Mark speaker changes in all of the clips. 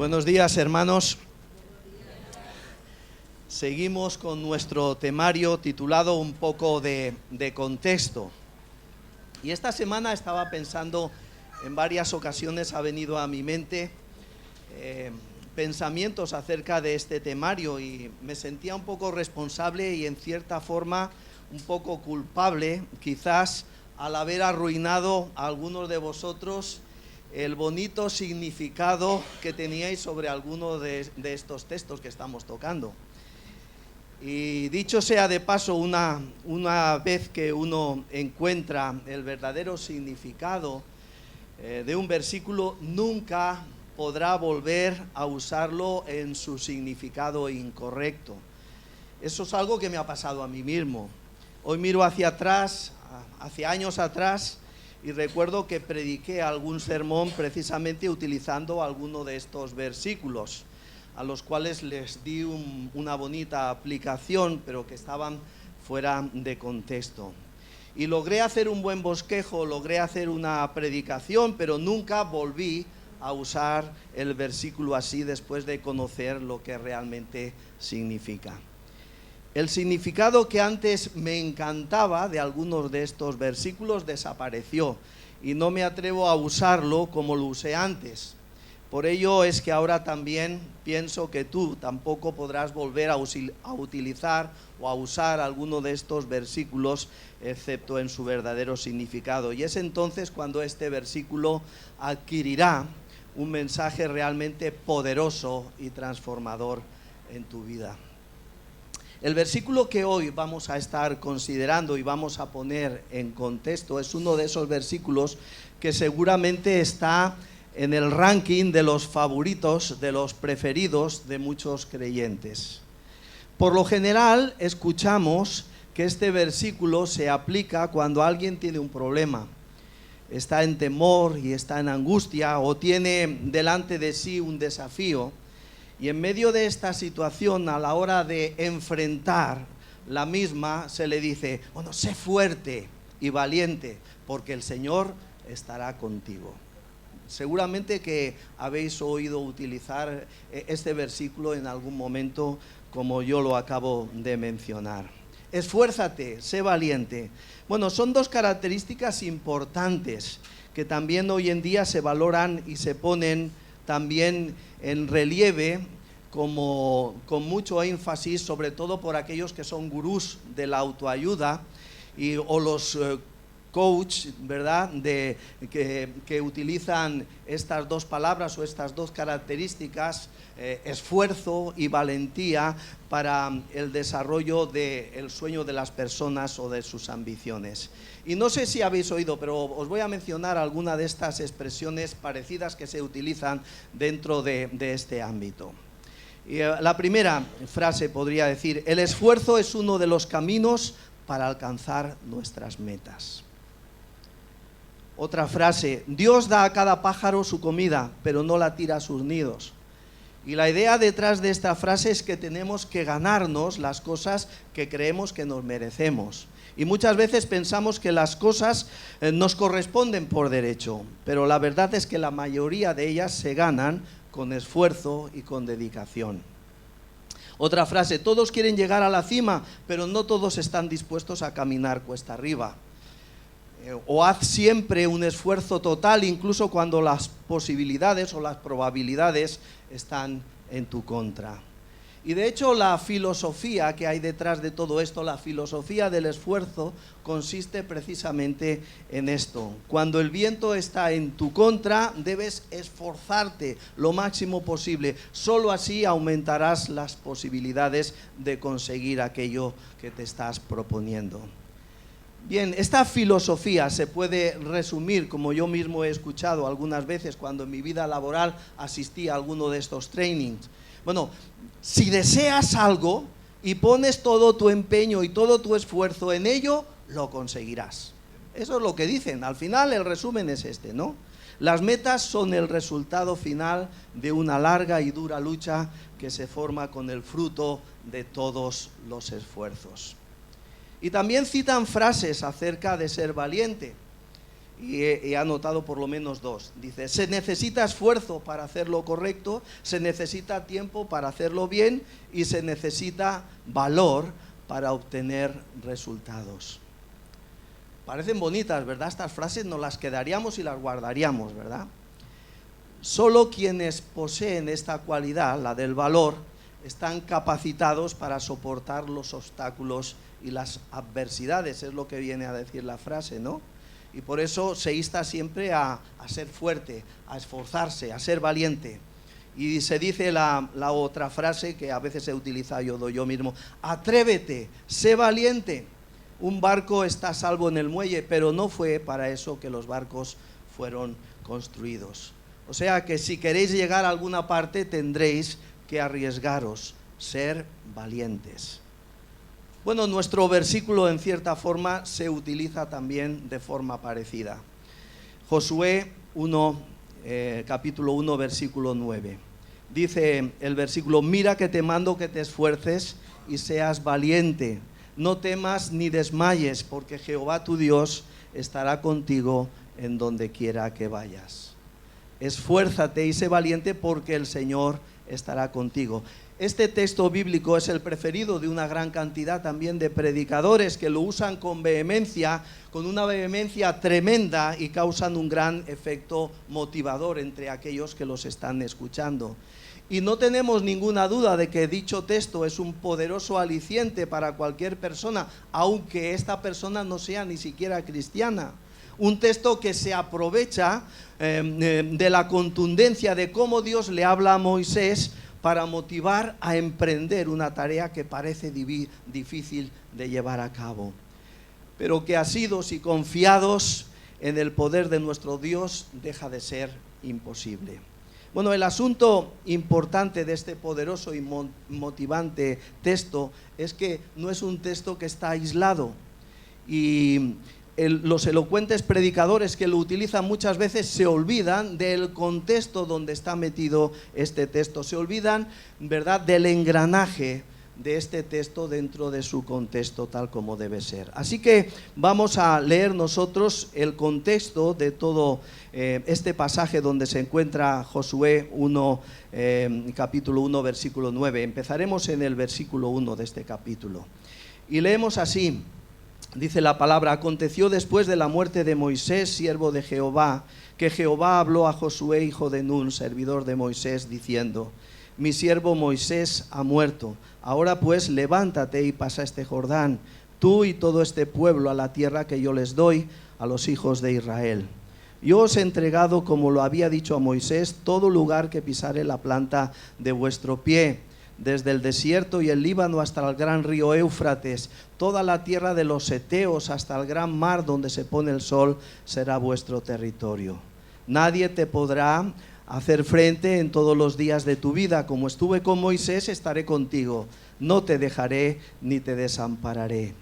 Speaker 1: Buenos días, hermanos. Seguimos con nuestro temario titulado Un poco de contexto. Y esta semana estaba pensando, en varias ocasiones ha venido a mi mente pensamientos acerca de este temario y me sentía un poco responsable y en cierta forma un poco culpable, quizás al haber arruinado a algunos de vosotros el bonito significado que teníais sobre alguno de estos textos que estamos tocando. Y dicho sea de paso, una vez que uno encuentra el verdadero significado de un versículo, nunca podrá volver a usarlo en su significado incorrecto. Eso es algo que me ha pasado a mí mismo. Hoy miro hacia atrás, hacia años atrás, y recuerdo que prediqué algún sermón precisamente utilizando alguno de estos versículos, a los cuales les di una bonita aplicación, pero que estaban fuera de contexto. Y logré hacer un buen bosquejo, logré hacer una predicación, pero nunca volví a usar el versículo así después de conocer lo que realmente significa. El significado que antes me encantaba de algunos de estos versículos desapareció y no me atrevo a usarlo como lo usé antes. Por ello es que ahora también pienso que tú tampoco podrás volver a utilizar o a usar alguno de estos versículos excepto en su verdadero significado. Y es entonces cuando este versículo adquirirá un mensaje realmente poderoso y transformador en tu vida. El versículo que hoy vamos a estar considerando y vamos a poner en contexto es uno de esos versículos que seguramente está en el ranking de los favoritos, de los preferidos de muchos creyentes. Por lo general, escuchamos que este versículo se aplica cuando alguien tiene un problema, está en temor y está en angustia o tiene delante de sí un desafío. Y en medio de esta situación, a la hora de enfrentar la misma, se le dice, bueno, sé fuerte y valiente, porque el Señor estará contigo. Seguramente que habéis oído utilizar este versículo en algún momento, como yo lo acabo de mencionar. Esfuérzate, sé valiente. Bueno, son dos características importantes que también hoy en día se valoran y se ponen también en relieve con mucho énfasis, sobre todo por aquellos que son gurús de la autoayuda o los coach, ¿verdad?, que utilizan estas dos palabras o estas dos características, esfuerzo y valentía, para el desarrollo del sueño de las personas o de sus ambiciones. Y no sé si habéis oído, pero os voy a mencionar alguna de estas expresiones parecidas que se utilizan dentro de este ámbito. Y la primera frase podría decir, el esfuerzo es uno de los caminos para alcanzar nuestras metas. Otra frase, Dios da a cada pájaro su comida, pero no la tira a sus nidos. Y la idea detrás de esta frase es que tenemos que ganarnos las cosas que creemos que nos merecemos. Y muchas veces pensamos que las cosas nos corresponden por derecho, pero la verdad es que la mayoría de ellas se ganan con esfuerzo y con dedicación. Otra frase, todos quieren llegar a la cima, pero no todos están dispuestos a caminar cuesta arriba. O haz siempre un esfuerzo total, incluso cuando las posibilidades o las probabilidades están en tu contra. Y de hecho la filosofía que hay detrás de todo esto, la filosofía del esfuerzo, consiste precisamente en esto. Cuando el viento está en tu contra, debes esforzarte lo máximo posible. Solo así aumentarás las posibilidades de conseguir aquello que te estás proponiendo. Bien, esta filosofía se puede resumir, como yo mismo he escuchado algunas veces cuando en mi vida laboral asistí a alguno de estos trainings. Bueno, si deseas algo y pones todo tu empeño y todo tu esfuerzo en ello, lo conseguirás. Eso es lo que dicen. Al final el resumen es este, ¿no? Las metas son el resultado final de una larga y dura lucha que se forma con el fruto de todos los esfuerzos. Y también citan frases acerca de ser valiente. y he anotado por lo menos dos. Dice, se necesita esfuerzo para hacer lo correcto, se necesita tiempo para hacerlo bien y se necesita valor para obtener resultados. Parecen bonitas, ¿verdad? Estas frases nos las quedaríamos y las guardaríamos, ¿verdad? Solo quienes poseen esta cualidad, la del valor, están capacitados para soportar los obstáculos y las adversidades, es lo que viene a decir la frase, ¿no? Y por eso se insta siempre a ser fuerte, a esforzarse, a ser valiente. Y se dice la otra frase que a veces he utilizado yo mismo, atrévete, sé valiente. Un barco está a salvo en el muelle, pero no fue para eso que los barcos fueron construidos. O sea que si queréis llegar a alguna parte tendréis que arriesgaros, ser valientes. Bueno, nuestro versículo en cierta forma se utiliza también de forma parecida. Josué 1, capítulo 1, versículo 9. Dice el versículo, mira que te mando que te esfuerces y seas valiente. No temas ni desmayes, porque Jehová tu Dios estará contigo en donde quiera que vayas. Esfuérzate y sé valiente, porque el Señor estará contigo. Este texto bíblico es el preferido de una gran cantidad también de predicadores que lo usan con vehemencia, con una vehemencia tremenda, y causan un gran efecto motivador entre aquellos que los están escuchando. Y no tenemos ninguna duda de que dicho texto es un poderoso aliciente para cualquier persona, aunque esta persona no sea ni siquiera cristiana. Un texto que se aprovecha de la contundencia de cómo Dios le habla a Moisés para motivar a emprender una tarea que parece difícil de llevar a cabo, pero que asidos y confiados en el poder de nuestro Dios deja de ser imposible. Bueno, el asunto importante de este poderoso y motivante texto es que no es un texto que está aislado, y los elocuentes predicadores que lo utilizan muchas veces se olvidan del contexto donde está metido este texto, se olvidan, ¿verdad?, del engranaje de este texto dentro de su contexto tal como debe ser. Así que vamos a leer nosotros el contexto de todo este pasaje donde se encuentra Josué 1, capítulo 1, versículo 9. Empezaremos en el versículo 1 de este capítulo. Y leemos así, dice la palabra, aconteció después de la muerte de Moisés, siervo de Jehová, que Jehová habló a Josué, hijo de Nun, servidor de Moisés, diciendo, mi siervo Moisés ha muerto. Ahora pues levántate y pasa este Jordán, tú y todo este pueblo, a la tierra que yo les doy a los hijos de Israel. Yo os he entregado, como lo había dicho a Moisés, todo lugar que pisare la planta de vuestro pie, desde el desierto y el Líbano hasta el gran río Éufrates, toda la tierra de los heteos hasta el gran mar donde se pone el sol, será vuestro territorio. Nadie te podrá hacer frente en todos los días de tu vida. Como estuve con Moisés, estaré contigo. No te dejaré ni te desampararé.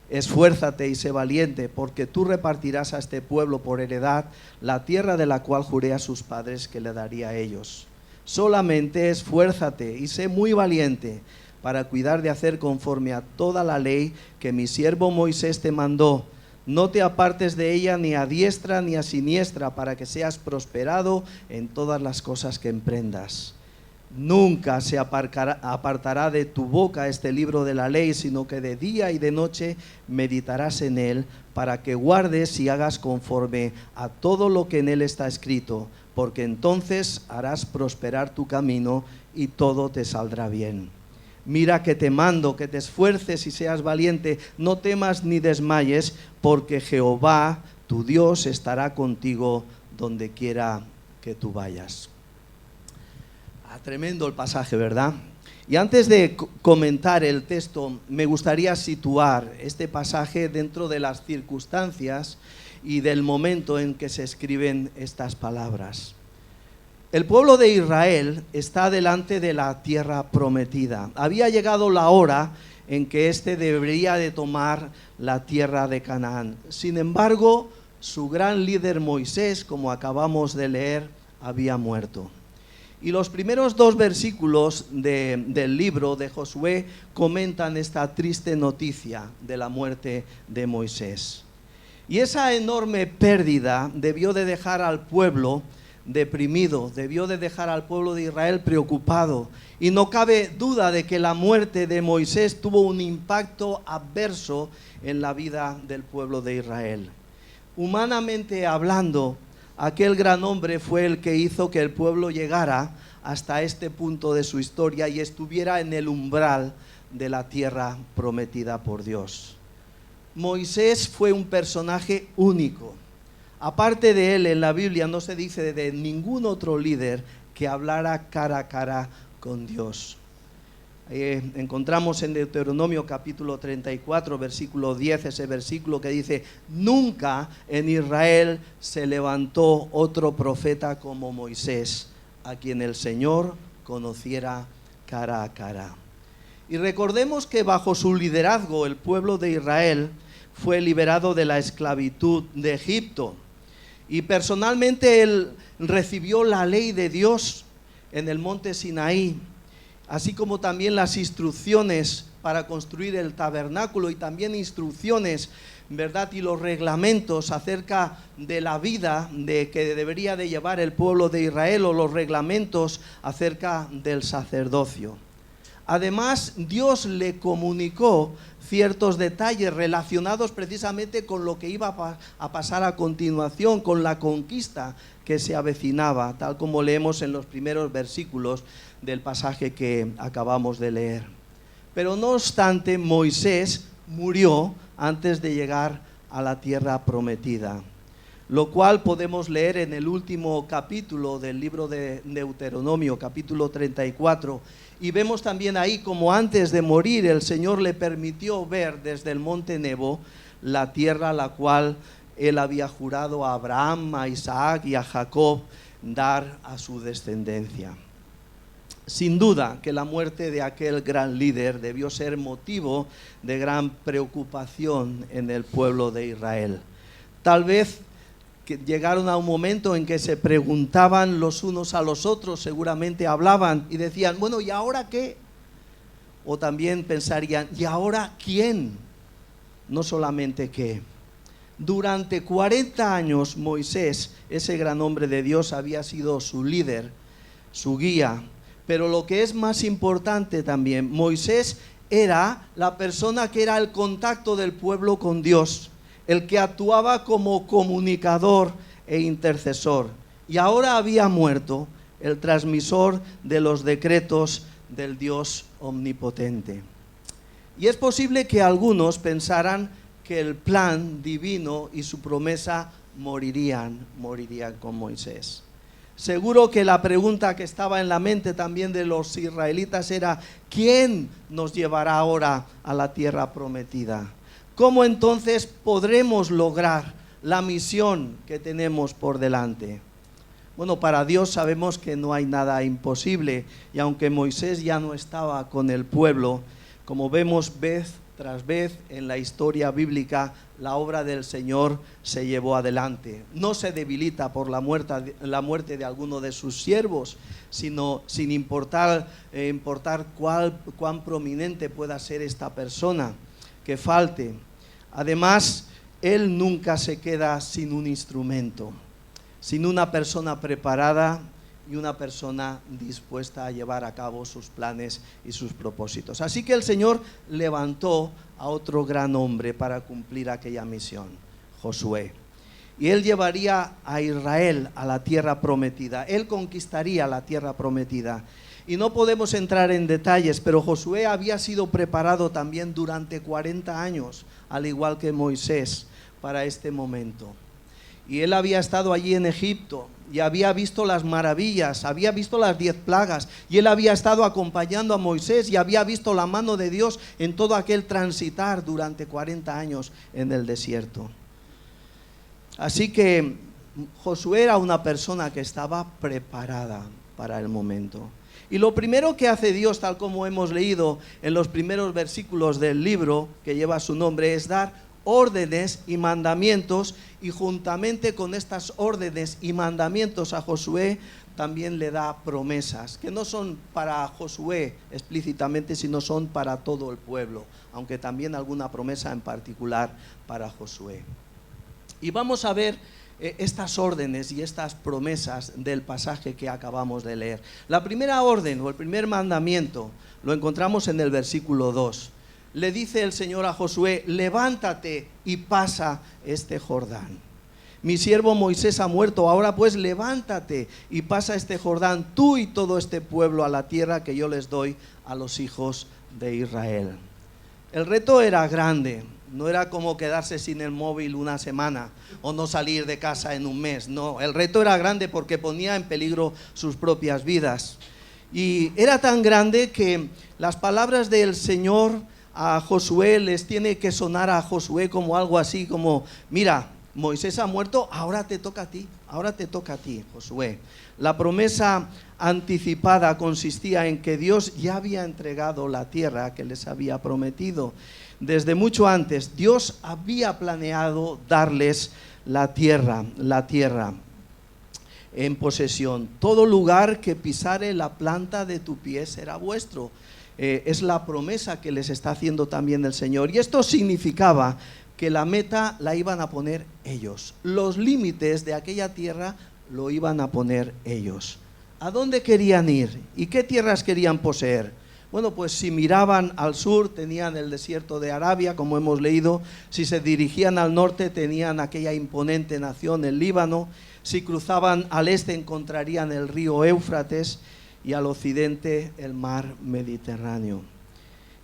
Speaker 1: Esfuérzate y sé valiente, porque tú repartirás a este pueblo por heredad la tierra de la cual juré a sus padres que le daría a ellos. Solamente esfuérzate y sé muy valiente para cuidar de hacer conforme a toda la ley que mi siervo Moisés te mandó. No te apartes de ella ni a diestra ni a siniestra, para que seas prosperado en todas las cosas que emprendas. Nunca se apartará de tu boca este libro de la ley, sino que de día y de noche meditarás en él, para que guardes y hagas conforme a todo lo que en él está escrito, porque entonces harás prosperar tu camino y todo te saldrá bien. Mira que te mando que te esfuerces y seas valiente, no temas ni desmayes, porque Jehová, tu Dios, estará contigo donde quiera que tú vayas. Tremendo el pasaje, ¿verdad? Y antes de comentar el texto, me gustaría situar este pasaje dentro de las circunstancias y del momento en que se escriben estas palabras. El pueblo de Israel está delante de la tierra prometida. Había llegado la hora en que éste debería de tomar la tierra de Canaán. Sin embargo, su gran líder Moisés, como acabamos de leer, había muerto. Y los primeros dos versículos del libro de Josué comentan esta triste noticia de la muerte de Moisés. Y esa enorme pérdida debió de dejar al pueblo deprimido, debió de dejar al pueblo de Israel preocupado. Y no cabe duda de que la muerte de Moisés tuvo un impacto adverso en la vida del pueblo de Israel. Humanamente hablando, aquel gran hombre fue el que hizo que el pueblo llegara hasta este punto de su historia y estuviera en el umbral de la tierra prometida por Dios. Moisés fue un personaje único. Aparte de él, en la Biblia no se dice de ningún otro líder que hablara cara a cara con Dios. Encontramos en Deuteronomio capítulo 34, versículo 10, ese versículo que dice: nunca en Israel se levantó otro profeta como Moisés, a quien el Señor conociera cara a cara. Y recordemos que bajo su liderazgo el pueblo de Israel fue liberado de la esclavitud de Egipto. Y personalmente él recibió la ley de Dios en el monte Sinaí, así como también las instrucciones para construir el tabernáculo y también instrucciones, ¿verdad?, y los reglamentos acerca de la vida de que debería de llevar el pueblo de Israel, o los reglamentos acerca del sacerdocio. Además, Dios le comunicó ciertos detalles relacionados precisamente con lo que iba a pasar a continuación, con la conquista que se avecinaba, tal como leemos en los primeros versículos del pasaje que acabamos de leer. Pero no obstante, Moisés murió antes de llegar a la tierra prometida, lo cual podemos leer en el último capítulo del libro de Deuteronomio, capítulo 34, y vemos también ahí como antes de morir el Señor le permitió ver desde el monte Nebo la tierra a la cual él había jurado a Abraham, a Isaac y a Jacob dar a su descendencia. Sin duda que la muerte de aquel gran líder debió ser motivo de gran preocupación en el pueblo de Israel. Tal vez que llegaron a un momento en que se preguntaban los unos a los otros, seguramente hablaban y decían: bueno, ¿y ahora qué? O también pensarían: ¿y ahora quién? No solamente qué. Durante 40 años Moisés, ese gran hombre de Dios, había sido su líder, su guía. Pero lo que es más importante también, Moisés era la persona que era el contacto del pueblo con Dios, el que actuaba como comunicador e intercesor. Y ahora había muerto el transmisor de los decretos del Dios omnipotente. Y es posible que algunos pensaran que el plan divino y su promesa morirían con Moisés. Seguro que la pregunta que estaba en la mente también de los israelitas era: ¿quién nos llevará ahora a la tierra prometida? ¿Cómo entonces podremos lograr la misión que tenemos por delante? Bueno, para Dios sabemos que no hay nada imposible, y aunque Moisés ya no estaba con el pueblo, como vemos vez tras vez en la historia bíblica, la obra del Señor se llevó adelante. No se debilita por la muerte de alguno de sus siervos, sino sin importar cuán prominente pueda ser esta persona que falte. Además, Él nunca se queda sin un instrumento, sin una persona preparada y una persona dispuesta a llevar a cabo sus planes y sus propósitos. Así que el Señor levantó a otro gran hombre para cumplir aquella misión, Josué. Y él llevaría a Israel a la tierra prometida. Él conquistaría la tierra prometida. Y no podemos entrar en detalles, pero Josué había sido preparado también durante 40 años, al igual que Moisés, para este momento. Y él había estado allí en Egipto y había visto las maravillas, había visto las 10 plagas, y él había estado acompañando a Moisés y había visto la mano de Dios en todo aquel transitar durante 40 años en el desierto. Así que Josué era una persona que estaba preparada para el momento. Y lo primero que hace Dios, tal como hemos leído en los primeros versículos del libro que lleva su nombre, es dar órdenes y mandamientos, y juntamente con estas órdenes y mandamientos a Josué también le da promesas, que no son para Josué explícitamente, sino son para todo el pueblo, aunque también alguna promesa en particular para Josué. Y vamos a ver estas órdenes y estas promesas del pasaje que acabamos de leer. La primera orden o el primer mandamiento lo encontramos en el versículo 2. Le dice el Señor a Josué: levántate y pasa este Jordán. Mi siervo Moisés ha muerto, ahora pues levántate y pasa este Jordán, tú y todo este pueblo, a la tierra que yo les doy a los hijos de Israel. El reto era grande, no era como quedarse sin el móvil una semana o no salir de casa en un mes, no, el reto era grande porque ponía en peligro sus propias vidas. Y era tan grande que las palabras del Señor a Josué les tiene que sonar a Josué como algo así como: mira, Moisés ha muerto, ahora te toca a ti, Josué. La promesa anticipada consistía en que Dios ya había entregado la tierra que les había prometido. Desde mucho antes, Dios había planeado darles la tierra en posesión. Todo lugar que pisare la planta de tu pie será vuestro. Es la promesa que les está haciendo también el Señor. Y esto significaba que la meta la iban a poner ellos. Los límites de aquella tierra lo iban a poner ellos. ¿A dónde querían ir? ¿Y qué tierras querían poseer? Bueno, pues si miraban al sur tenían el desierto de Arabia, como hemos leído. Si se dirigían al norte tenían aquella imponente nación, el Líbano. Si cruzaban al este encontrarían el río Éufrates y al occidente el mar Mediterráneo.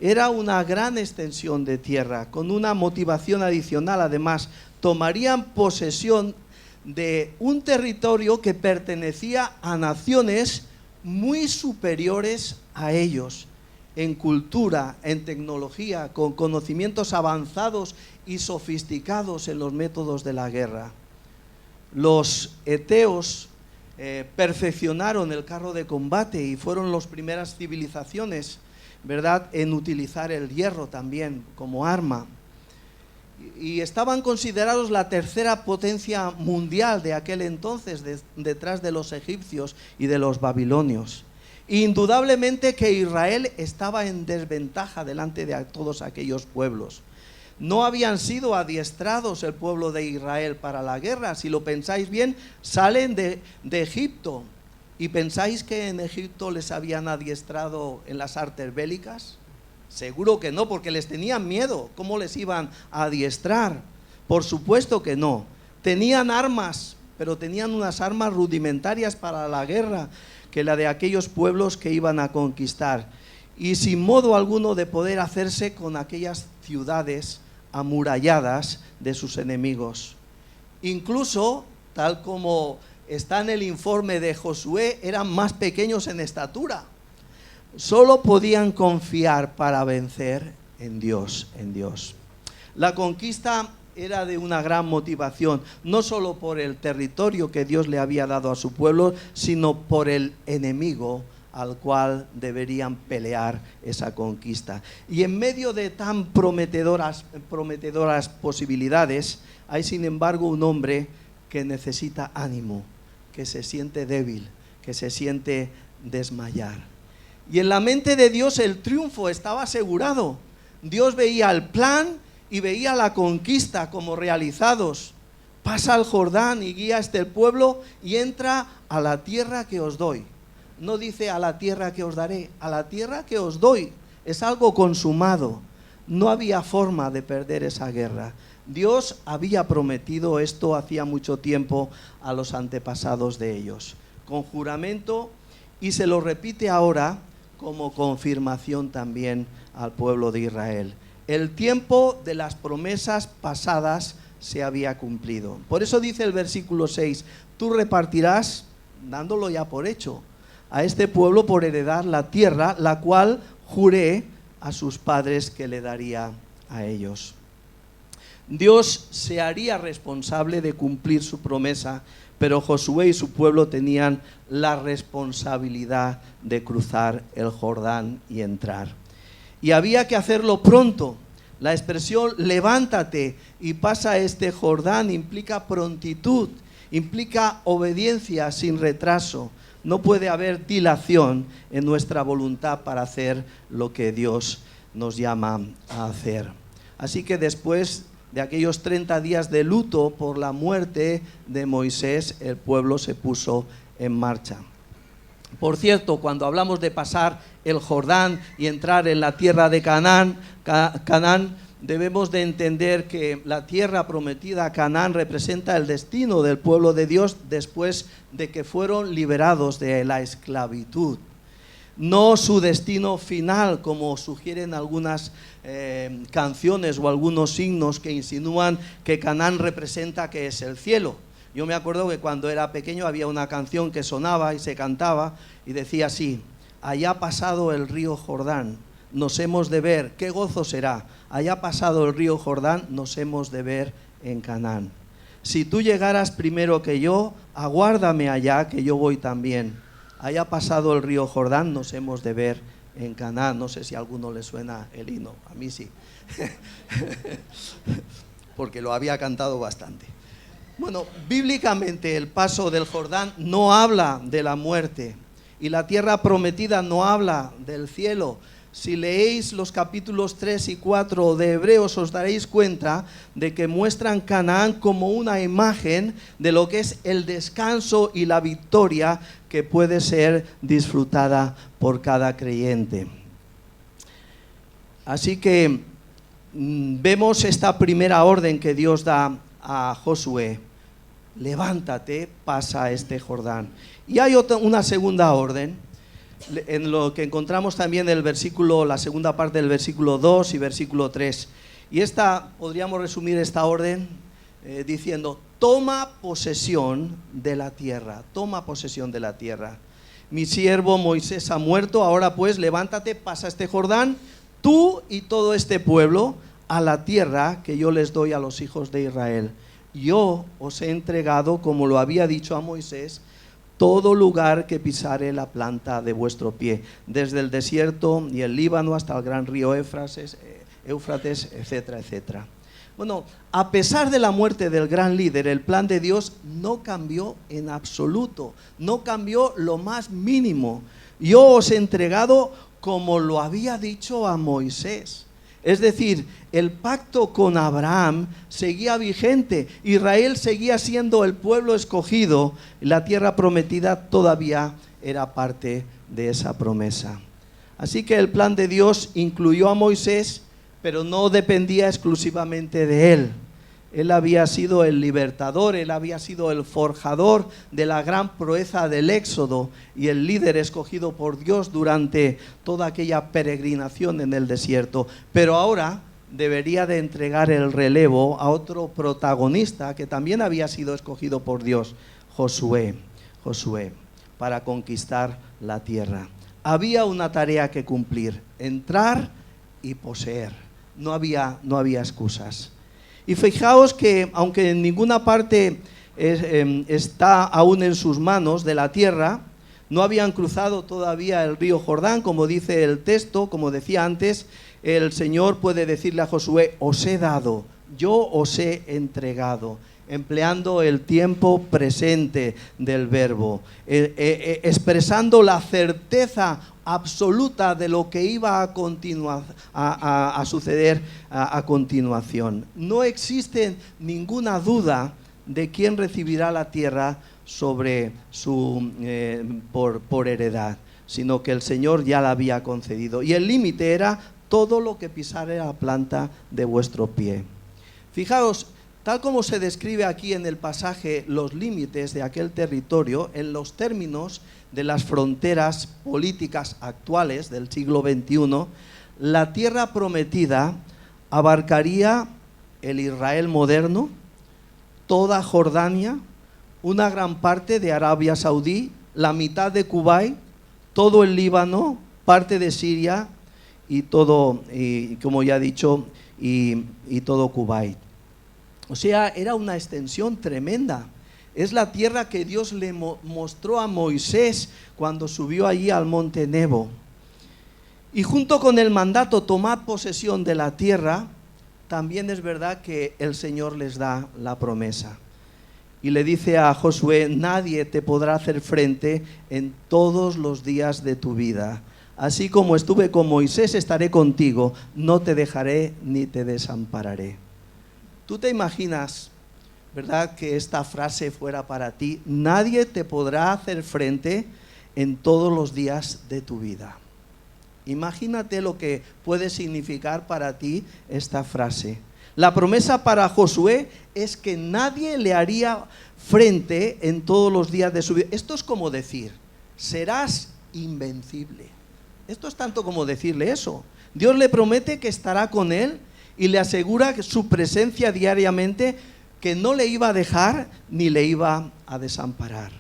Speaker 1: Era una gran extensión de tierra, con una motivación adicional. Además, tomarían posesión de un territorio que pertenecía a naciones muy superiores a ellos, en cultura, en tecnología, con conocimientos avanzados y sofisticados en los métodos de la guerra. Los eteos perfeccionaron el carro de combate y fueron las primeras civilizaciones, ¿verdad?, en utilizar el hierro también como arma. Y estaban considerados la tercera potencia mundial de aquel entonces, detrás de los egipcios y de los babilonios. Indudablemente que Israel estaba en desventaja delante de todos aquellos pueblos. No habían sido adiestrados el pueblo de Israel para la guerra. Si lo pensáis bien, salen de Egipto. ¿Y pensáis que en Egipto les habían adiestrado en las artes bélicas? Seguro que no, porque les tenían miedo. ¿Cómo les iban a adiestrar? Por supuesto que no. Tenían armas, pero tenían unas armas rudimentarias para la guerra, que la de aquellos pueblos que iban a conquistar. Y sin modo alguno de poder hacerse con aquellas ciudades amuralladas de sus enemigos. Incluso, tal como está en el informe de Josué, eran más pequeños en estatura. Solo podían confiar para vencer en Dios, La conquista era de una gran motivación, no solo por el territorio que Dios le había dado a su pueblo, sino por el enemigo al cual deberían pelear esa conquista. Y en medio de tan prometedoras posibilidades, hay sin embargo un hombre que necesita ánimo, que se siente débil, que se siente desmayar. Y en la mente de Dios el triunfo estaba asegurado. Dios veía el plan y veía la conquista como realizados. Pasa al Jordán y guía a este pueblo y entra a la tierra que os doy. No dice a la tierra que os daré, a la tierra que os doy. Es algo consumado. No había forma de perder esa guerra. Dios había prometido esto hacía mucho tiempo a los antepasados de ellos, con juramento, y se lo repite ahora como confirmación también al pueblo de Israel. El tiempo de las promesas pasadas se había cumplido. Por eso dice el versículo 6, tú repartirás, dándolo ya por hecho, a este pueblo por heredar la tierra, la cual juré a sus padres que le daría a ellos. Dios se haría responsable de cumplir su promesa, pero Josué y su pueblo tenían la responsabilidad de cruzar el Jordán y entrar. Y había que hacerlo pronto. La expresión levántate y pasa este Jordán implica prontitud, implica obediencia sin retraso. No puede haber dilación en nuestra voluntad para hacer lo que Dios nos llama a hacer. Así que después de aquellos 30 días de luto por la muerte de Moisés, el pueblo se puso en marcha. Por cierto, cuando hablamos de pasar el Jordán y entrar en la tierra de Canaán, debemos de entender que la tierra prometida, Canaán, representa el destino del pueblo de Dios después de que fueron liberados de la esclavitud. No su destino final, como sugieren algunas canciones o algunos signos que insinúan que Canaán representa que es el cielo. Yo me acuerdo que cuando era pequeño había una canción que sonaba y se cantaba y decía así: allá ha pasado el río Jordán, nos hemos de ver, qué gozo será. Allá ha pasado el río Jordán, nos hemos de ver en Canaán. Si tú llegaras primero que yo, aguárdame allá, que yo voy también. Allá ha pasado el río Jordán, nos hemos de ver en Canaán. No sé si a alguno le suena el himno, a mí sí, porque lo había cantado bastante. Bueno, bíblicamente el paso del Jordán no habla de la muerte y la tierra prometida no habla del cielo. Si leéis los capítulos 3 y 4 de Hebreos os daréis cuenta de que muestran Canaán como una imagen de lo que es el descanso y la victoria que puede ser disfrutada por cada creyente. Así que vemos esta primera orden que Dios da a Josué: levántate, pasa este Jordán. Y hay una segunda orden, en lo que encontramos también el versículo, la segunda parte del versículo 2 y versículo 3. Y podríamos resumir esta orden diciendo: toma posesión de la tierra, toma posesión de la tierra. Mi siervo Moisés ha muerto, ahora pues levántate, pasa este Jordán, tú y todo este pueblo, a la tierra que yo les doy a los hijos de Israel. Yo os he entregado, como lo había dicho a Moisés, todo lugar que pisare la planta de vuestro pie, desde el desierto y el Líbano hasta el gran río Éufrates, etcétera, etcétera. Bueno, a pesar de la muerte del gran líder, el plan de Dios no cambió en absoluto, no cambió lo más mínimo. Yo os he entregado como lo había dicho a Moisés. Es decir, el pacto con Abraham seguía vigente, Israel seguía siendo el pueblo escogido, la tierra prometida todavía era parte de esa promesa. Así que el plan de Dios incluyó a Moisés, pero no dependía exclusivamente de él. Él había sido el libertador, él había sido el forjador de la gran proeza del Éxodo y el líder escogido por Dios durante toda aquella peregrinación en el desierto. Pero ahora debería de entregar el relevo a otro protagonista que también había sido escogido por Dios, Josué, para conquistar la tierra. Había una tarea que cumplir: entrar y poseer. No había excusas. Y fijaos que aunque en ninguna parte está aún en sus manos de la tierra, no habían cruzado todavía el río Jordán, como dice el texto, como decía antes, el Señor puede decirle a Josué: os he dado, yo os he entregado, empleando el tiempo presente del verbo, expresando la certeza absoluta de lo que iba a suceder a continuación. No existe ninguna duda de quién recibirá la tierra sobre por heredad, sino que el Señor ya la había concedido. Y el límite era todo lo que pisare la planta de vuestro pie. Fijaos, tal como se describe aquí en el pasaje los límites de aquel territorio, en los términos de las fronteras políticas actuales del siglo XXI, la tierra prometida abarcaría el Israel moderno, toda Jordania, una gran parte de Arabia Saudí, la mitad de Kuwait, todo el Líbano, parte de Siria y todo, como ya he dicho, y todo Kuwait. O sea, era una extensión tremenda. Es la tierra que Dios le mostró a Moisés cuando subió allí al monte Nebo. Y junto con el mandato, tomad posesión de la tierra, también es verdad que el Señor les da la promesa. Y le dice a Josué: nadie te podrá hacer frente en todos los días de tu vida. Así como estuve con Moisés, estaré contigo, no te dejaré ni te desampararé. ¿Tú te imaginas, verdad, que esta frase fuera para ti? Nadie te podrá hacer frente en todos los días de tu vida. Imagínate lo que puede significar para ti esta frase. La promesa para Josué es que nadie le haría frente en todos los días de su vida. Esto es como decir, serás invencible. Esto es tanto como decirle eso. Dios le promete que estará con él y le asegura que su presencia diariamente, que no le iba a dejar ni le iba a desamparar.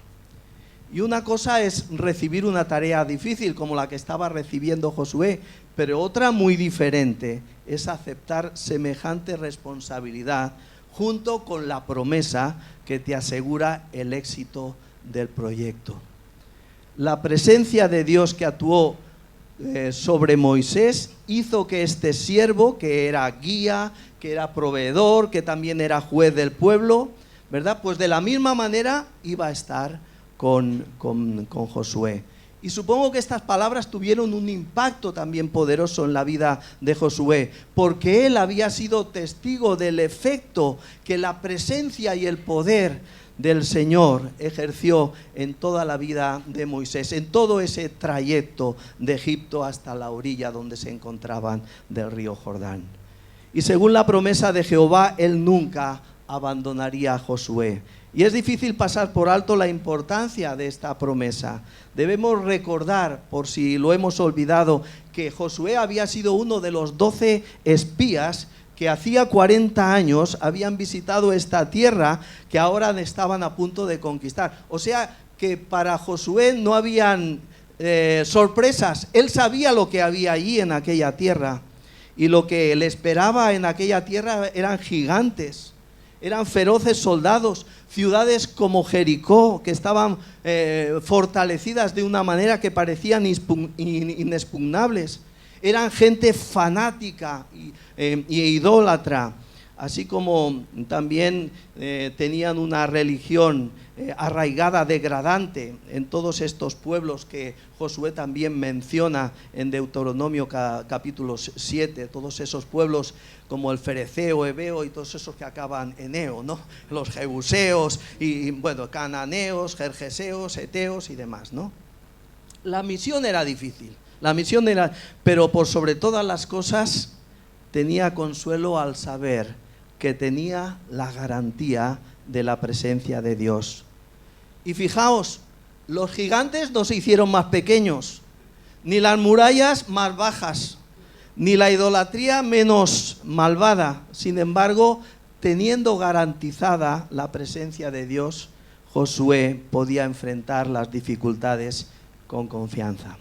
Speaker 1: Y una cosa es recibir una tarea difícil como la que estaba recibiendo Josué, pero otra muy diferente es aceptar semejante responsabilidad junto con la promesa que te asegura el éxito del proyecto. La presencia de Dios que actuó sobre Moisés hizo que este siervo, que era guía, que era proveedor, que también era juez del pueblo, ¿verdad? Pues de la misma manera iba a estar con Josué. Y supongo que estas palabras tuvieron un impacto también poderoso en la vida de Josué, porque él había sido testigo del efecto que la presencia y el poder del Señor ejerció en toda la vida de Moisés, en todo ese trayecto de Egipto hasta la orilla donde se encontraban del río Jordán. Y según la promesa de Jehová, él nunca abandonaría a Josué. Y es difícil pasar por alto la importancia de esta promesa. Debemos recordar, por si lo hemos olvidado, que Josué había sido uno de los 12 espías que hacía 40 años habían visitado esta tierra que ahora estaban a punto de conquistar. O sea que para Josué no habían sorpresas. Él sabía lo que había allí en aquella tierra. Y lo que le esperaba en aquella tierra eran gigantes. Eran feroces soldados, ciudades como Jericó, que estaban fortalecidas de una manera que parecían inexpugnables. Eran gente fanática y idólatra, así como también tenían una religión arraigada, degradante en todos estos pueblos que Josué también menciona en Deuteronomio capítulo 7, todos esos pueblos como el Fereceo, Ebeo y todos esos que acaban en eo, ¿no? Los Jebuseos y bueno, cananeos, gergeseos, eteos y demás, ¿no? La misión era difícil, pero por sobre todas las cosas tenía consuelo al saber que tenía la garantía de la presencia de Dios. Y fijaos, los gigantes no se hicieron más pequeños, ni las murallas más bajas, ni la idolatría menos malvada. Sin embargo, teniendo garantizada la presencia de Dios, Josué podía enfrentar las dificultades con confianza.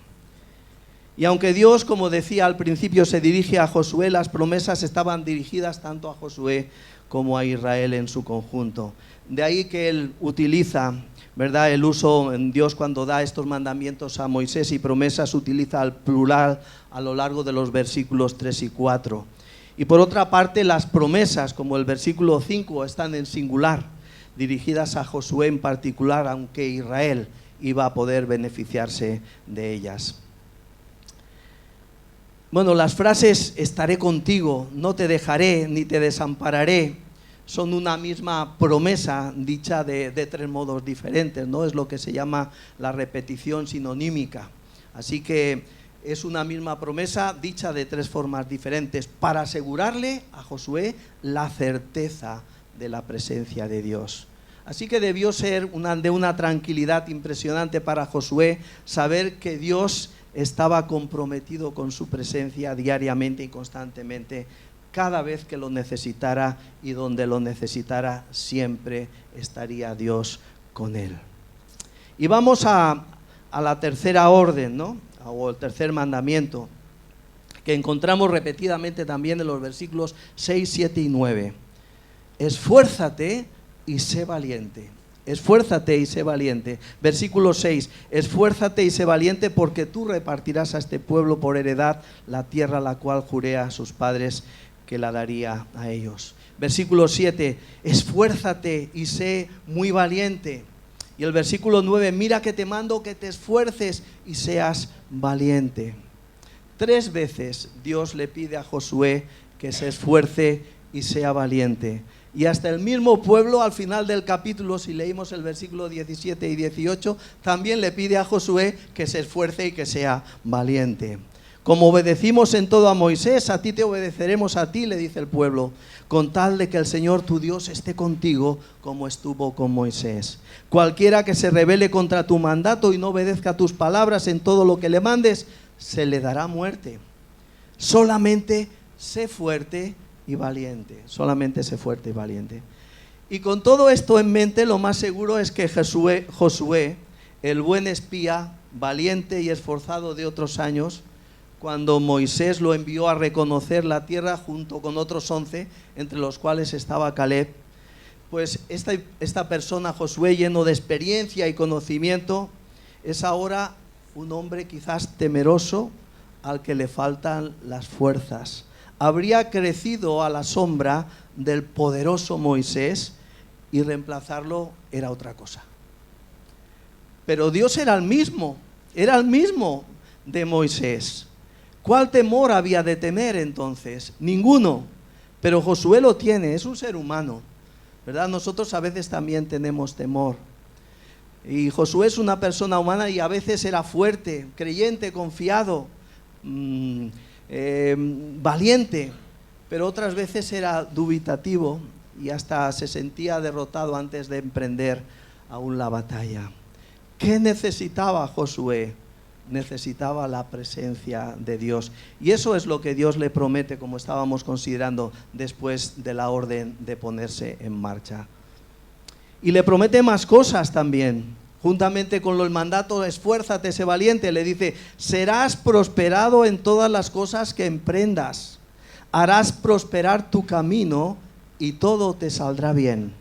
Speaker 1: Y aunque Dios, como decía al principio, se dirige a Josué, las promesas estaban dirigidas tanto a Josué como a Israel en su conjunto. De ahí que él utiliza, ¿verdad?, el uso en Dios cuando da estos mandamientos a Moisés y promesas, utiliza el plural a lo largo de los versículos 3 y 4. Y por otra parte, las promesas, como el versículo 5, están en singular, dirigidas a Josué en particular, aunque Israel iba a poder beneficiarse de ellas. Bueno, las frases estaré contigo, no te dejaré ni te desampararé, son una misma promesa dicha de 3 modos diferentes, ¿no? Es lo que se llama la repetición sinonímica. Así que es una misma promesa dicha de 3 formas diferentes para asegurarle a Josué la certeza de la presencia de Dios. Así que debió ser de una tranquilidad impresionante para Josué saber que Dios estaba comprometido con su presencia diariamente y constantemente. Cada vez que lo necesitara y donde lo necesitara, siempre estaría Dios con él. Y vamos a la tercera orden, ¿no? O el tercer mandamiento, que encontramos repetidamente también en los versículos 6, 7 y 9. Esfuérzate y sé valiente. Esfuérzate y sé valiente. Versículo 6. Esfuérzate y sé valiente porque tú repartirás a este pueblo por heredad la tierra la cual juré a sus padres que la daría a ellos. Versículo 7. Esfuérzate y sé muy valiente. Y el versículo 9. Mira que te mando que te esfuerces y seas valiente. 3 veces Dios le pide a Josué que se esfuerce y sea valiente. Y hasta el mismo pueblo, al final del capítulo, si leímos el versículo 17 y 18, también le pide a Josué que se esfuerce y que sea valiente. Como obedecimos en todo a Moisés, a ti te obedeceremos a ti, le dice el pueblo, con tal de que el Señor tu Dios esté contigo como estuvo con Moisés. Cualquiera que se rebele contra tu mandato y no obedezca tus palabras en todo lo que le mandes, se le dará muerte. Solamente sé fuerte y valiente, solamente sé fuerte y valiente. Y con todo esto en mente, lo más seguro es que Josué, el buen espía, valiente y esforzado de otros años, cuando Moisés lo envió a reconocer la tierra junto con otros 11, entre los cuales estaba Caleb, pues esta persona, Josué, lleno de experiencia y conocimiento, es ahora un hombre quizás temeroso al que le faltan las fuerzas. Habría crecido a la sombra del poderoso Moisés y reemplazarlo era otra cosa. Pero Dios era el mismo de Moisés. ¿Cuál temor había de temer entonces? Ninguno. Pero Josué lo tiene, es un ser humano, ¿verdad? Nosotros a veces también tenemos temor. Y Josué es una persona humana y a veces era fuerte, creyente, confiado, valiente, pero otras veces era dubitativo y hasta se sentía derrotado antes de emprender aún la batalla. ¿Qué necesitaba Josué? Necesitaba la presencia de Dios, y eso es lo que Dios le promete, como estábamos considerando después de la orden de ponerse en marcha. Y le promete más cosas también, juntamente con el mandato, esfuérzate, sé valiente, le dice, serás prosperado en todas las cosas que emprendas, harás prosperar tu camino y todo te saldrá bien.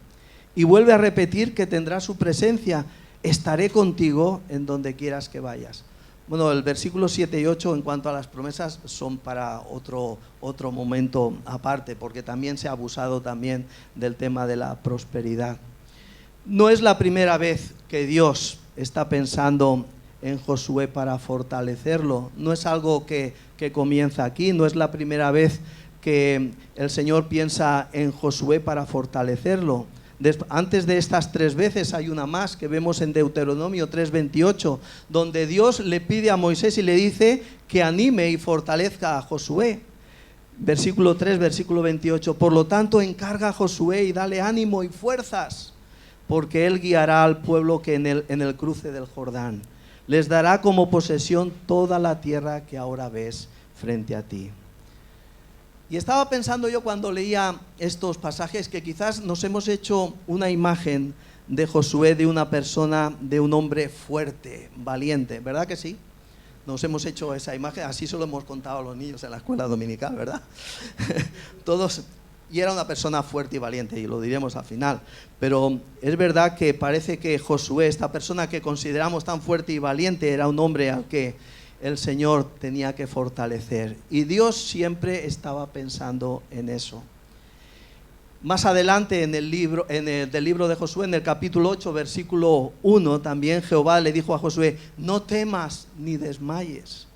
Speaker 1: Y vuelve a repetir que tendrás su presencia, estaré contigo en donde quieras que vayas. Bueno, el versículo 7 y 8 en cuanto a las promesas son para otro momento aparte, porque también se ha abusado también del tema de la prosperidad. No es la primera vez que Dios está pensando en Josué para fortalecerlo. No es algo que comienza aquí, no es la primera vez que el Señor piensa en Josué para fortalecerlo. Antes de estas 3 veces hay una más que vemos en Deuteronomio 3:28, donde Dios le pide a Moisés y le dice que anime y fortalezca a Josué. Versículo 3, versículo 28, por lo tanto encarga a Josué y dale ánimo y fuerzas, porque él guiará al pueblo que en el cruce del Jordán. Les dará como posesión toda la tierra que ahora ves frente a ti. Y estaba pensando yo cuando leía estos pasajes que quizás nos hemos hecho una imagen de Josué, de una persona, de un hombre fuerte, valiente, ¿verdad que sí? Nos hemos hecho esa imagen, así se lo hemos contado a los niños en la escuela dominical, ¿verdad? Todos, y era una persona fuerte y valiente, y lo diremos al final. Pero es verdad que parece que Josué, esta persona que consideramos tan fuerte y valiente, era un hombre al que el Señor tenía que fortalecer, y Dios siempre estaba pensando en eso. Más adelante en el libro de Josué, en el capítulo 8, versículo 1, también Jehová le dijo a Josué, no temas ni desmayes,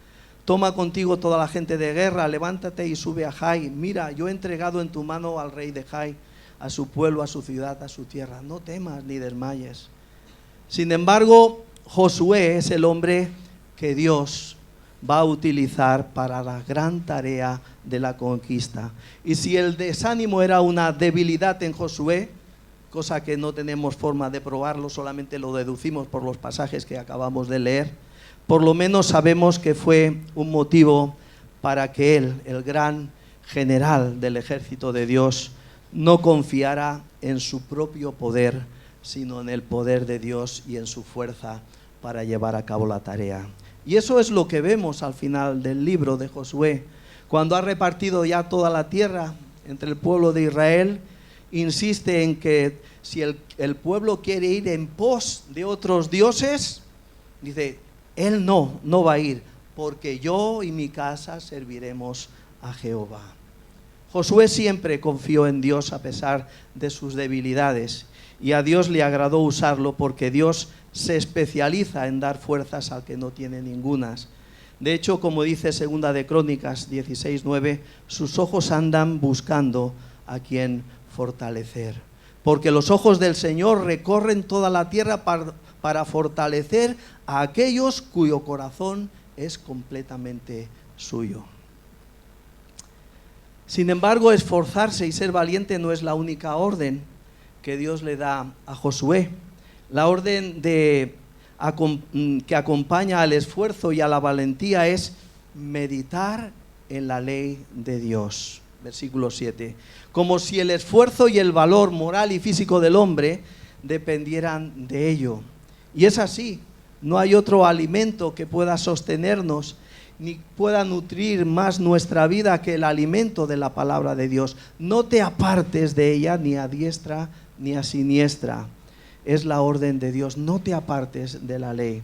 Speaker 1: toma contigo toda la gente de guerra, levántate y sube a Jai, mira, yo he entregado en tu mano al rey de Jai, a su pueblo, a su ciudad, a su tierra, no temas ni desmayes. Sin embargo, Josué es el hombre que Dios va a utilizar para la gran tarea de la conquista. Y si el desánimo era una debilidad en Josué, cosa que no tenemos forma de probarlo, solamente lo deducimos por los pasajes que acabamos de leer, por lo menos sabemos que fue un motivo para que él, el gran general del ejército de Dios, no confiara en su propio poder, sino en el poder de Dios y en su fuerza para llevar a cabo la tarea. Y eso es lo que vemos al final del libro de Josué. Cuando ha repartido ya toda la tierra entre el pueblo de Israel, insiste en que si el pueblo quiere ir en pos de otros dioses, dice, él no va a ir, porque yo y mi casa serviremos a Jehová. Josué siempre confió en Dios a pesar de sus debilidades, y a Dios le agradó usarlo porque Dios se especializa en dar fuerzas al que no tiene ningunas. De hecho, como dice Segunda de Crónicas 16:9, sus ojos andan buscando a quien fortalecer. Porque los ojos del Señor recorren toda la tierra para fortalecer a aquellos cuyo corazón es completamente suyo. Sin embargo, esforzarse y ser valiente no es la única orden que Dios le da a Josué. La orden que acompaña al esfuerzo y a la valentía es meditar en la ley de Dios. Versículo 7. Como si el esfuerzo y el valor moral y físico del hombre dependieran de ello. Y es así, no hay otro alimento que pueda sostenernos ni pueda nutrir más nuestra vida que el alimento de la palabra de Dios. No te apartes de ella ni a diestra ni a siniestra. Es la orden de Dios, no te apartes de la ley.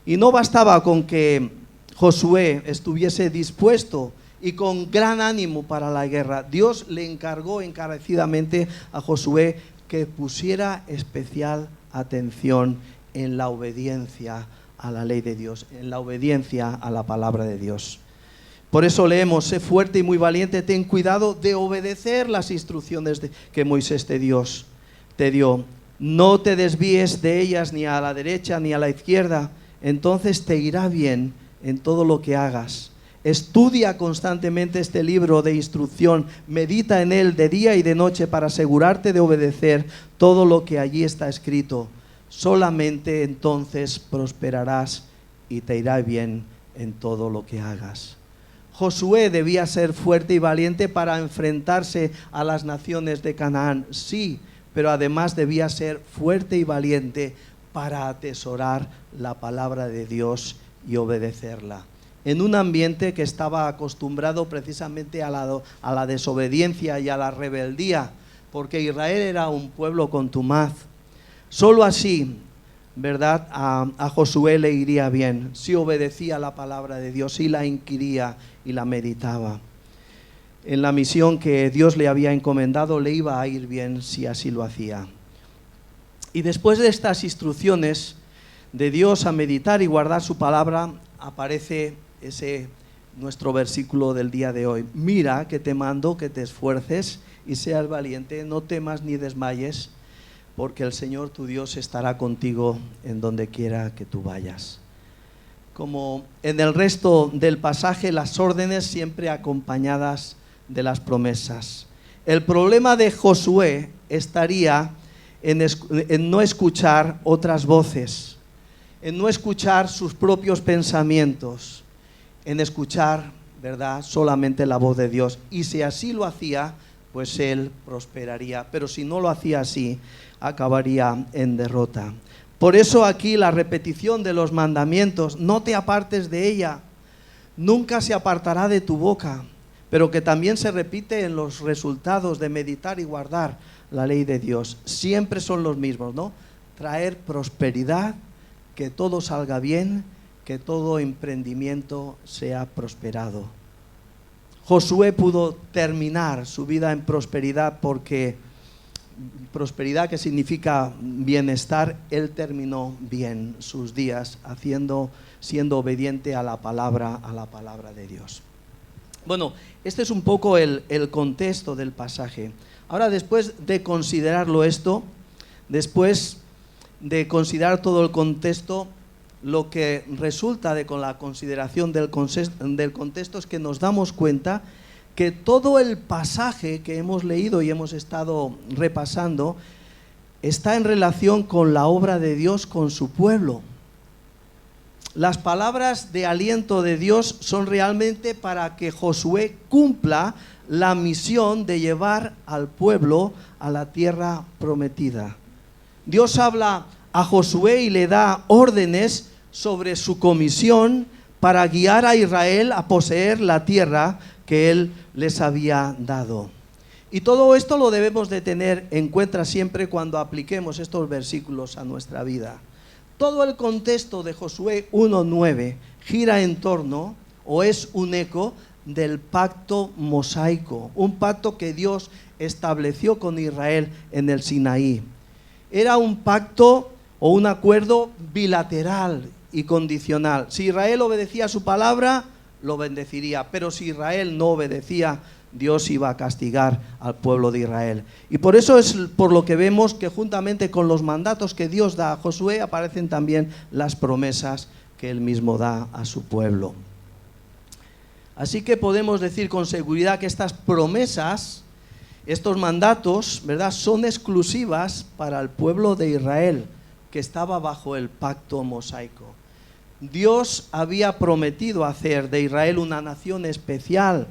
Speaker 1: Y no bastaba con que Josué estuviese dispuesto y con gran ánimo para la guerra. Dios le encargó encarecidamente a Josué que pusiera especial atención en la obediencia a la ley de Dios, en la obediencia a la palabra de Dios. Por eso leemos: sé fuerte y muy valiente, ten cuidado de obedecer las instrucciones que Moisés te dio. No te desvíes de ellas ni a la derecha ni a la izquierda, entonces te irá bien en todo lo que hagas. Estudia constantemente este libro de instrucción, medita en él de día y de noche para asegurarte de obedecer todo lo que allí está escrito. Solamente entonces prosperarás y te irá bien en todo lo que hagas. Josué debía ser fuerte y valiente para enfrentarse a las naciones de Canaán, sí, pero además debía ser fuerte y valiente para atesorar la palabra de Dios y obedecerla. En un ambiente que estaba acostumbrado precisamente a la desobediencia y a la rebeldía, porque Israel era un pueblo contumaz. Solo así, ¿verdad?, a Josué le iría bien, si obedecía la palabra de Dios, si la inquiría y la meditaba. En la misión que Dios le había encomendado le iba a ir bien si así lo hacía. Y después de estas instrucciones de Dios a meditar y guardar su palabra, aparece nuestro versículo del día de hoy. Mira que te mando que te esfuerces y seas valiente, no temas ni desmayes, porque el Señor tu Dios estará contigo en donde quiera que tú vayas. Como en el resto del pasaje, las órdenes siempre acompañadas de las promesas. El problema de Josué estaría en no escuchar otras voces, en no escuchar sus propios pensamientos, en escuchar, ¿verdad?, solamente la voz de Dios. Y si así lo hacía, pues él prosperaría. Pero si no lo hacía así, acabaría en derrota. Por eso aquí la repetición de los mandamientos: no te apartes de ella, nunca se apartará de tu boca, pero que también se repite en los resultados de meditar y guardar la ley de Dios. Siempre son los mismos, ¿no? Traer prosperidad, que todo salga bien, que todo emprendimiento sea prosperado. Josué pudo terminar su vida en prosperidad, porque prosperidad, que significa bienestar, él terminó bien sus días siendo obediente a la palabra de Dios. Bueno, este es un poco el contexto del pasaje. Ahora, después de considerarlo esto, después de considerar todo el contexto, lo que resulta con la consideración del contexto es que nos damos cuenta que todo el pasaje que hemos leído y hemos estado repasando está en relación con la obra de Dios con su pueblo. Las palabras de aliento de Dios son realmente para que Josué cumpla la misión de llevar al pueblo a la tierra prometida. Dios habla a Josué y le da órdenes sobre su comisión para guiar a Israel a poseer la tierra que él les había dado. Y todo esto lo debemos de tener en cuenta siempre cuando apliquemos estos versículos a nuestra vida. Todo el contexto de Josué 1:9 gira en torno, o es un eco del pacto mosaico, un pacto que Dios estableció con Israel en el Sinaí. Era un pacto o un acuerdo bilateral y condicional. Si Israel obedecía su palabra, lo bendeciría, pero si Israel no obedecía Dios iba a castigar al pueblo de Israel. Y por eso es por lo que vemos que juntamente con los mandatos que Dios da a Josué aparecen también las promesas que él mismo da a su pueblo. Así que podemos decir con seguridad que estas promesas, estos mandatos, ¿verdad?, son exclusivas para el pueblo de Israel, que estaba bajo el pacto mosaico. Dios había prometido hacer de Israel una nación especial,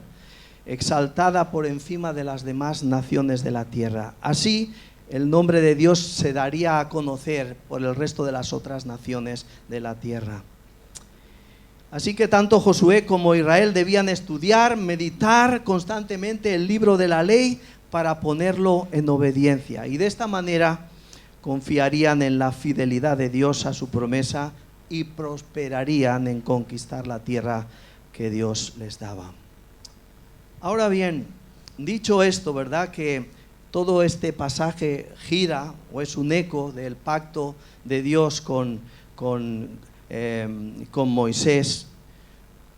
Speaker 1: exaltada por encima de las demás naciones de la tierra. Así, el nombre de Dios se daría a conocer por el resto de las otras naciones de la tierra. Así que tanto Josué como Israel debían estudiar, meditar constantemente el libro de la ley para ponerlo en obediencia. Y de esta manera confiarían en la fidelidad de Dios a su promesa y prosperarían en conquistar la tierra que Dios les daba. Ahora bien, dicho esto, ¿verdad?, que todo este pasaje gira o es un eco del pacto de Dios con Moisés.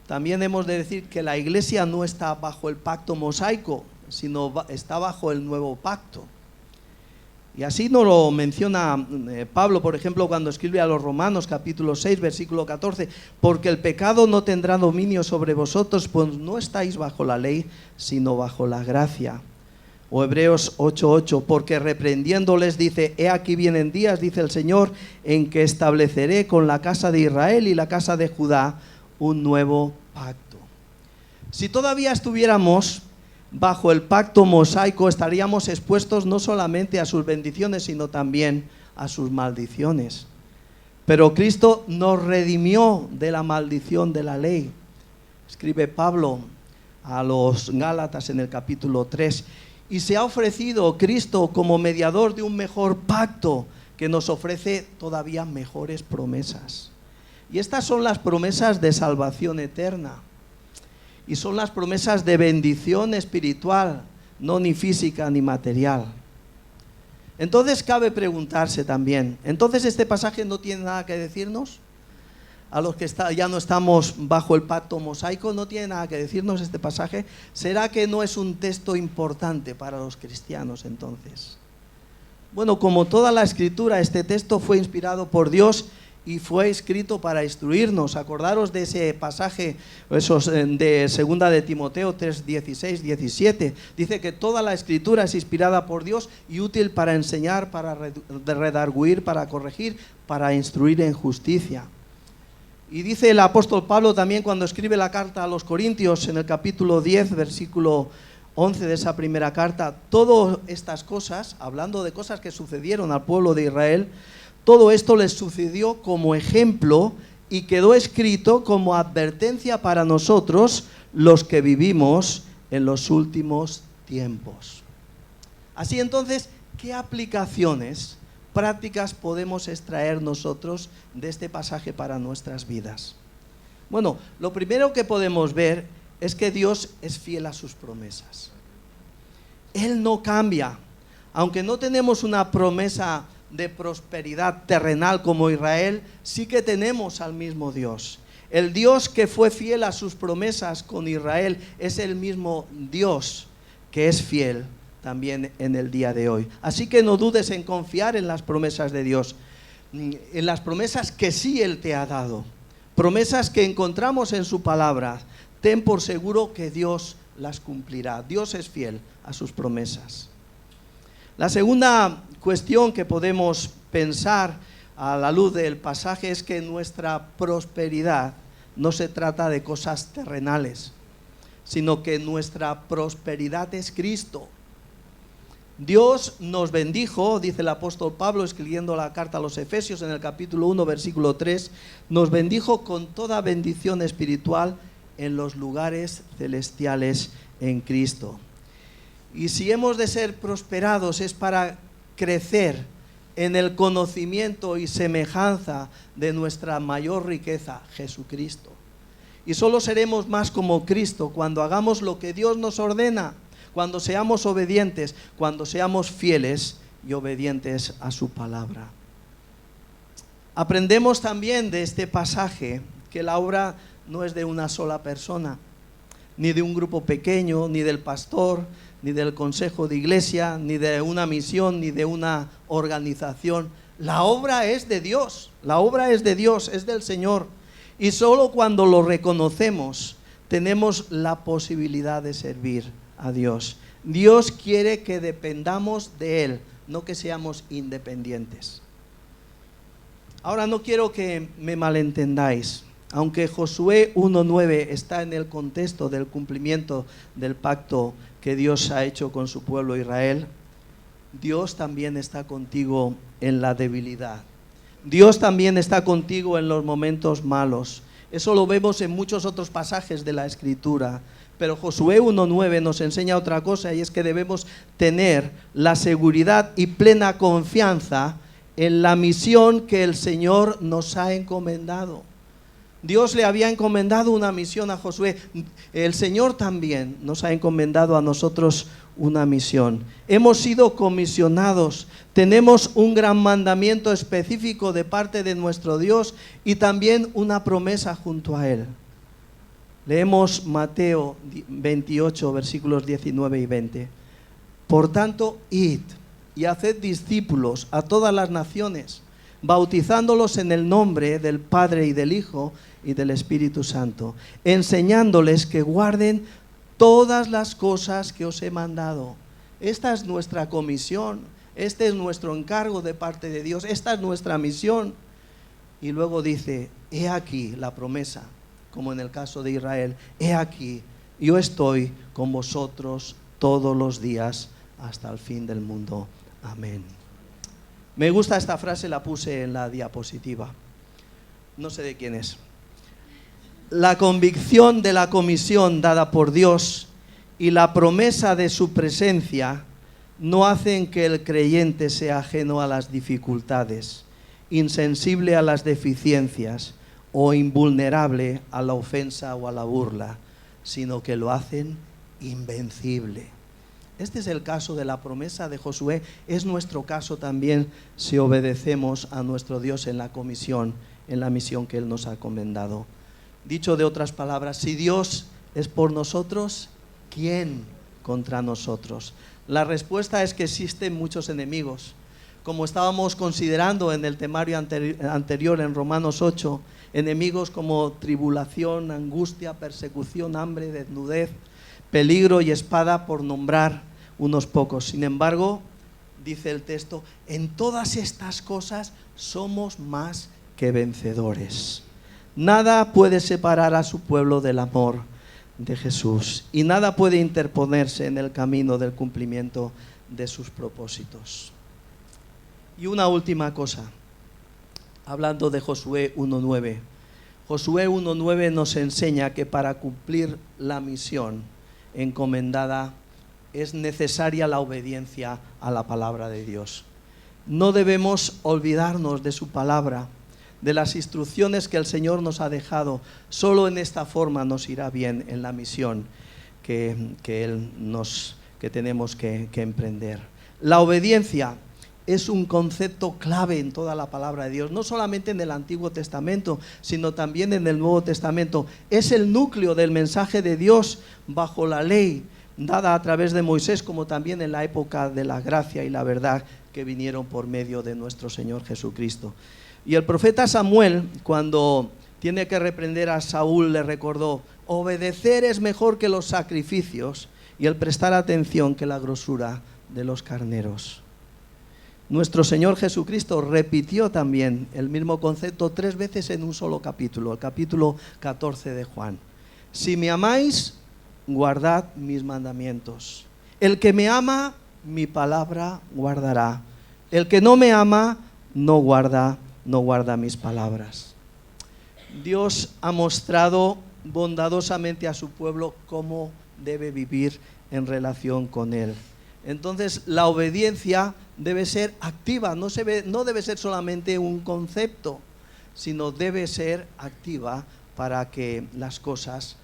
Speaker 1: También hemos de decir que la iglesia no está bajo el pacto mosaico, sino está bajo el nuevo pacto. Y así nos lo menciona Pablo, por ejemplo, cuando escribe a los Romanos, capítulo 6, versículo 14, porque el pecado no tendrá dominio sobre vosotros, pues no estáis bajo la ley, sino bajo la gracia. O Hebreos 8:8, porque reprendiéndoles dice, he aquí vienen días, dice el Señor, en que estableceré con la casa de Israel y la casa de Judá un nuevo pacto. Si todavía estuviéramos bajo el pacto mosaico, estaríamos expuestos no solamente a sus bendiciones, sino también a sus maldiciones. Pero Cristo nos redimió de la maldición de la ley. Escribe Pablo a los Gálatas en el capítulo 3, y se ha ofrecido Cristo como mediador de un mejor pacto que nos ofrece todavía mejores promesas. Y estas son las promesas de salvación eterna. Y son las promesas de bendición espiritual, no ni física ni material. Entonces cabe preguntarse también, ¿entonces este pasaje no tiene nada que decirnos? A los que ya no estamos bajo el pacto mosaico, ¿no tiene nada que decirnos este pasaje? ¿Será que no es un texto importante para los cristianos entonces? Bueno, como toda la escritura, este texto fue inspirado por Dios y fue escrito para instruirnos. Acordaros de ese pasaje de 2 de Timoteo 3, 16, 17. Dice que toda la escritura es inspirada por Dios y útil para enseñar, para redarguir, para corregir, para instruir en justicia. Y dice el apóstol Pablo también cuando escribe la carta a los Corintios en el capítulo 10, versículo 11 de esa primera carta, todas estas cosas, hablando de cosas que sucedieron al pueblo de Israel, todo esto les sucedió como ejemplo y quedó escrito como advertencia para nosotros, los que vivimos en los últimos tiempos. Así entonces, ¿qué aplicaciones prácticas podemos extraer nosotros de este pasaje para nuestras vidas? Bueno, lo primero que podemos ver es que Dios es fiel a sus promesas. Él no cambia. Aunque no tenemos una promesa de prosperidad terrenal como Israel, sí que tenemos al mismo Dios. El Dios que fue fiel a sus promesas con Israel es el mismo Dios que es fiel también en el día de hoy. Así que no dudes en confiar en las promesas de Dios, en las promesas que sí Él te ha dado, promesas que encontramos en su palabra. Ten por seguro que Dios las cumplirá. Dios es fiel a sus promesas. La segunda cuestión que podemos pensar a la luz del pasaje es que nuestra prosperidad no se trata de cosas terrenales, sino que nuestra prosperidad es Cristo. Dios nos bendijo, dice el apóstol Pablo escribiendo la carta a los Efesios en el capítulo 1, versículo 3, nos bendijo con toda bendición espiritual en los lugares celestiales en Cristo. Y si hemos de ser prosperados es para crecer en el conocimiento y semejanza de nuestra mayor riqueza, Jesucristo. Y solo seremos más como Cristo cuando hagamos lo que Dios nos ordena, cuando seamos obedientes, cuando seamos fieles y obedientes a su palabra. Aprendemos también de este pasaje que la obra no es de una sola persona. ni de un grupo pequeño, ni del pastor, ni del consejo de iglesia, ni de una misión, ni de una organización. La obra es de Dios, la obra es de Dios, es del Señor. Y solo cuando lo reconocemos, tenemos la posibilidad de servir a Dios. Dios quiere que dependamos de Él, no que seamos independientes. Ahora no quiero que me malentendáis. Aunque Josué 1:9 está en el contexto del cumplimiento del pacto que Dios ha hecho con su pueblo Israel, Dios también está contigo en la debilidad. Dios también está contigo en los momentos malos. Eso lo vemos en muchos otros pasajes de la Escritura. Pero Josué 1:9 nos enseña otra cosa, y es que debemos tener la seguridad y plena confianza en la misión que el Señor nos ha encomendado. Dios le había encomendado una misión a Josué. El Señor también nos ha encomendado a nosotros una misión. Hemos sido comisionados. Tenemos un gran mandamiento específico de parte de nuestro Dios y también una promesa junto a Él. Leemos Mateo 28, versículos 19 y 20. Por tanto, id y haced discípulos a todas las naciones, bautizándolos en el nombre del Padre y del Hijo y del Espíritu Santo, enseñándoles que guarden todas las cosas que os he mandado. Esta es nuestra comisión, este es nuestro encargo de parte de Dios, esta es nuestra misión. Y luego dice, he aquí la promesa, como en el caso de Israel, he aquí, yo estoy con vosotros todos los días hasta el fin del mundo. Amén. Me gusta esta frase, la puse en la diapositiva. No sé de quién es. La convicción de la comisión dada por Dios y la promesa de su presencia no hacen que el creyente sea ajeno a las dificultades, insensible a las deficiencias o invulnerable a la ofensa o a la burla, sino que lo hacen invencible. Este es el caso de la promesa de Josué, es nuestro caso también si obedecemos a nuestro Dios en la comisión, en la misión que Él nos ha encomendado. Dicho de otras palabras, si Dios es por nosotros, ¿quién contra nosotros? La respuesta es que existen muchos enemigos. Como estábamos considerando en el temario anterior en Romanos 8, enemigos como tribulación, angustia, persecución, hambre, desnudez, peligro y espada, por nombrar unos pocos. Sin embargo, dice el texto, en todas estas cosas somos más que vencedores. Nada puede separar a su pueblo del amor de Jesús y nada puede interponerse en el camino del cumplimiento de sus propósitos. Y una última cosa, hablando de Josué 1:9. Josué 1:9 nos enseña que para cumplir la misión encomendada es necesaria la obediencia a la palabra de Dios. No debemos olvidarnos de su palabra, de las instrucciones que el Señor nos ha dejado. Solo en esta forma nos irá bien en la misión que tenemos que emprender. La obediencia es un concepto clave en toda la palabra de Dios, no solamente en el Antiguo Testamento, sino también en el Nuevo Testamento. Es el núcleo del mensaje de Dios bajo la ley dada a través de Moisés, como también en la época de la gracia y la verdad que vinieron por medio de nuestro Señor Jesucristo. Y el profeta Samuel, cuando tiene que reprender a Saúl, le recordó: obedecer es mejor que los sacrificios y el prestar atención que la grosura de los carneros. Nuestro Señor Jesucristo repitió también el mismo concepto 3 veces en un solo capítulo, el capítulo 14 de Juan. Si me amáis, guardad mis mandamientos. El que me ama, mi palabra guardará. El que no me ama, no guarda mis palabras. Dios ha mostrado bondadosamente a su pueblo cómo debe vivir en relación con Él. Entonces, la obediencia debe ser activa, no debe ser solamente un concepto, sino debe ser activa para que las cosas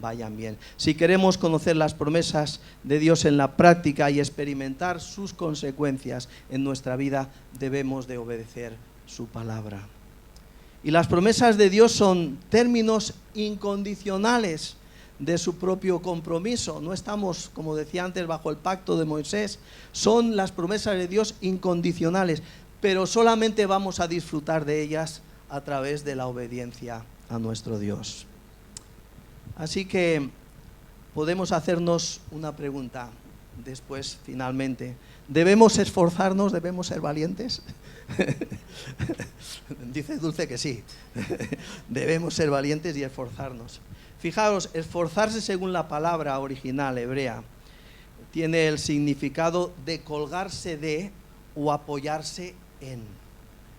Speaker 1: vayan bien. Si queremos conocer las promesas de Dios en la práctica y experimentar sus consecuencias en nuestra vida, debemos de obedecer su palabra. Y las promesas de Dios son términos incondicionales. de su propio compromiso. No estamos, como decía antes, bajo el pacto de Moisés. Son las promesas de Dios incondicionales, pero solamente vamos a disfrutar de ellas a través de la obediencia a nuestro Dios. Así que podemos hacernos una pregunta después, finalmente. ¿Debemos esforzarnos? ¿Debemos ser valientes? Dice Dulce que sí. Debemos ser valientes y esforzarnos. Fijaros, esforzarse según la palabra original hebrea tiene el significado de colgarse de o apoyarse en.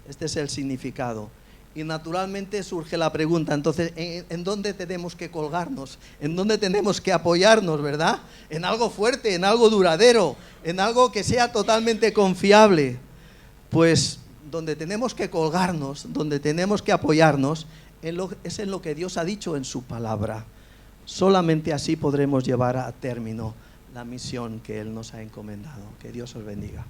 Speaker 1: Este es el significado. Y naturalmente surge la pregunta, entonces, ¿en dónde tenemos que colgarnos? ¿En dónde tenemos que apoyarnos, verdad? En algo fuerte, en algo duradero, en algo que sea totalmente confiable. Pues donde tenemos que colgarnos, donde tenemos que apoyarnos, es en lo que Dios ha dicho en su palabra. Solamente así podremos llevar a término la misión que Él nos ha encomendado. Que Dios os bendiga.